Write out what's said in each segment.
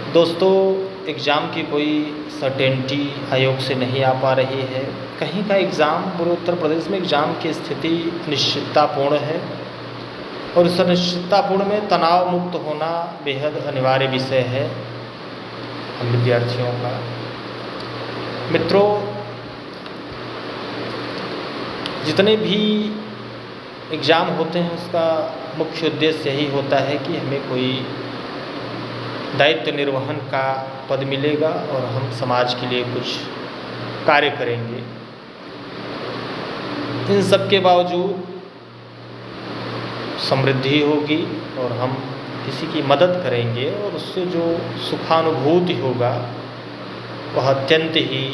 दोस्तों, एग्ज़ाम की कोई सर्टेनिटी आयोग से नहीं आ पा रही है। कहीं का एग्ज़ाम पूरे उत्तर प्रदेश में एग्ज़ाम की स्थिति अनिश्चिततापूर्ण है और इस अनिश्चिततापूर्ण में तनाव मुक्त होना बेहद अनिवार्य विषय है हम विद्यार्थियों का। मित्रों, जितने भी एग्ज़ाम होते हैं उसका मुख्य उद्देश्य यही होता है कि हमें कोई दायित्व निर्वहन का पद मिलेगा और हम समाज के लिए कुछ कार्य करेंगे। इन सब के बावजूद समृद्धि होगी और हम किसी की मदद करेंगे और उससे जो सुखानुभूति होगा वह अत्यंत ही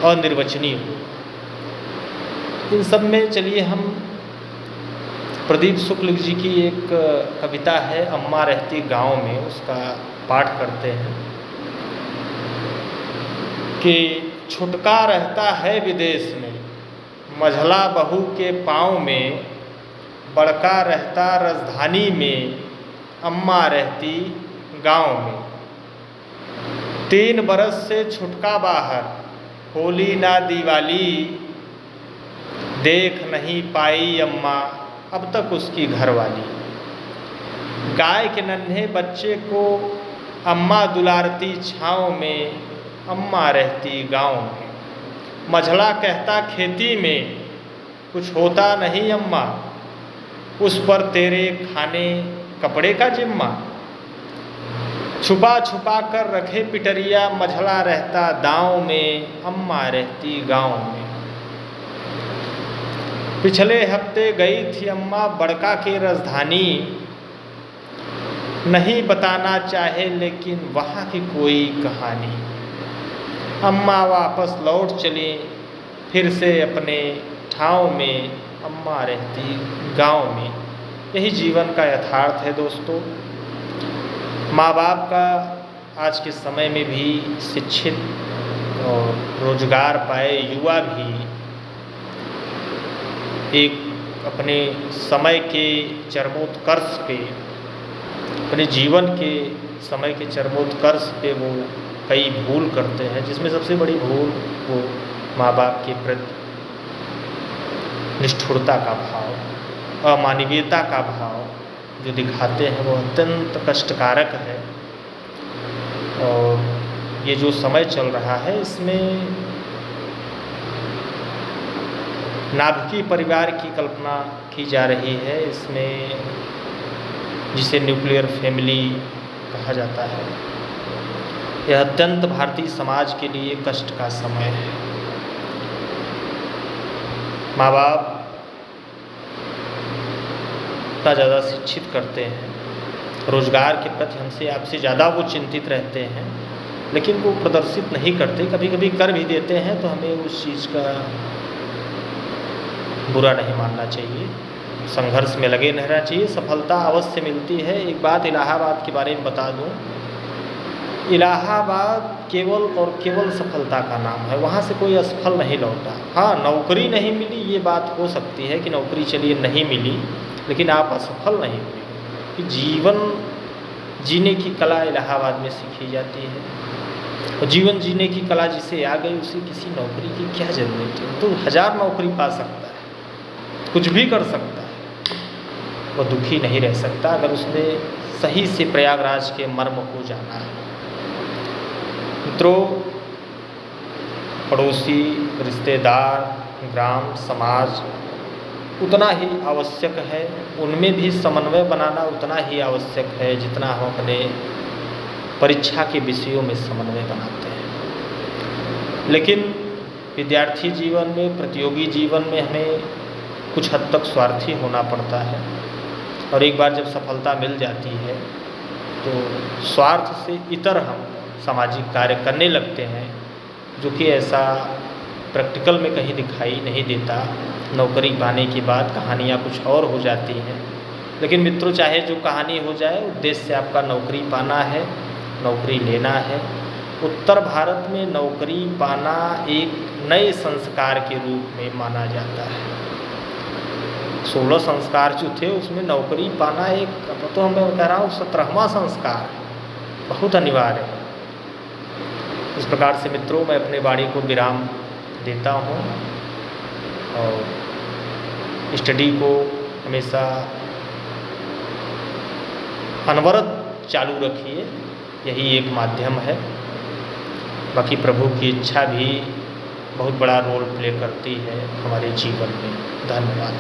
अनिर्वचनीय होगा। इन सब में चलिए हम प्रदीप शुक्ल जी की एक कविता है अम्मा रहती गाँव में, उसका पाठ करते हैं कि छुटका रहता है विदेश में, मझला बहू के पाँव में, बड़का रहता राजधानी में, अम्मा रहती गाँव में। 3 बरस से छुटका बाहर, होली ना दिवाली, देख नहीं पाई अम्मा अब तक उसकी घरवाली। गाय के नन्हे बच्चे को अम्मा दुलारती छाँव में, अम्मा रहती गाँव में। मझला कहता खेती में, कुछ होता नहीं अम्मा, उस पर तेरे खाने कपड़े का जिम्मा। छुपा छुपा कर रखे पिटरिया, मझला रहता दाँव में, अम्मा रहती गाँव में। पिछले हफ्ते गई थी अम्मा बड़का के राजधानी, नहीं बताना चाहे लेकिन वहाँ की कोई कहानी। अम्मा वापस लौट चली फिर से अपने ठाव में, अम्मा रहती गाँव में। यही जीवन का यथार्थ है दोस्तों। माँ बाप का आज के समय में भी शिक्षित और रोजगार पाए युवा भी एक अपने समय के चरमोत्कर्ष पे, अपने जीवन के समय के चरमोत्कर्ष पे वो कई भूल करते हैं, जिसमें सबसे बड़ी भूल वो माँ बाप के प्रति निष्ठुरता का भाव, अमानवीयता का भाव जो दिखाते हैं वो अत्यंत कष्टकारक है। और ये जो समय चल रहा है इसमें नाभिकीय परिवार की कल्पना की जा रही है, इसमें जिसे न्यूक्लियर फैमिली कहा जाता है। यह अत्यंत भारतीय समाज के लिए कष्ट का समय है। माँ बाप इतना ज़्यादा शिक्षित करते हैं, रोजगार के प्रति हमसे आपसे ज़्यादा वो चिंतित रहते हैं, लेकिन वो प्रदर्शित नहीं करते। कभी कभी कर भी देते हैं तो हमें उस चीज़ का बुरा नहीं मानना चाहिए, संघर्ष में लगे रहना चाहिए। सफलता अवश्य मिलती है। एक बात इलाहाबाद के बारे में बता दूं, इलाहाबाद केवल और केवल सफलता का नाम है, वहाँ से कोई असफल नहीं लौटा। हाँ, नौकरी नहीं मिली ये बात हो सकती है कि नौकरी चलिए नहीं मिली, लेकिन आप असफल नहीं हुए। कि जीवन जीने की कला इलाहाबाद में सीखी जाती है, और जीवन जीने की कला जिसे आ गई उसे किसी नौकरी की क्या ज़रूरत है। तो 1000 नौकरी पा सकता है, कुछ भी कर सकता है, वह दुखी नहीं रह सकता अगर उसने सही से प्रयागराज के मर्म को जाना है। मित्रों, पड़ोसी, रिश्तेदार, ग्राम, समाज उतना ही आवश्यक है, उनमें भी समन्वय बनाना उतना ही आवश्यक है जितना हम अपने परीक्षा के विषयों में समन्वय बनाते हैं। लेकिन विद्यार्थी जीवन में, प्रतियोगी जीवन में हमें कुछ हद तक स्वार्थी होना पड़ता है, और एक बार जब सफलता मिल जाती है तो स्वार्थ से इतर हम सामाजिक कार्य करने लगते हैं, जो कि ऐसा प्रैक्टिकल में कहीं दिखाई नहीं देता। नौकरी पाने के बाद कहानियाँ कुछ और हो जाती हैं। लेकिन मित्रों, चाहे जो कहानी हो जाए, उद्देश्य आपका नौकरी पाना है, नौकरी लेना है। उत्तर भारत में नौकरी पाना एक नए संस्कार के रूप में माना जाता है। 16 संस्कार जो थे उसमें नौकरी पाना एक, अब तो मैं कह रहा हूँ 17वां संस्कार है, बहुत अनिवार्य है। इस प्रकार से मित्रों मैं अपने वाणी को विराम देता हूँ और स्टडी को हमेशा अनवरत चालू रखिए, यही एक माध्यम है। बाकी प्रभु की इच्छा भी बहुत बड़ा रोल प्ले करती है हमारे जीवन में। धन्यवाद।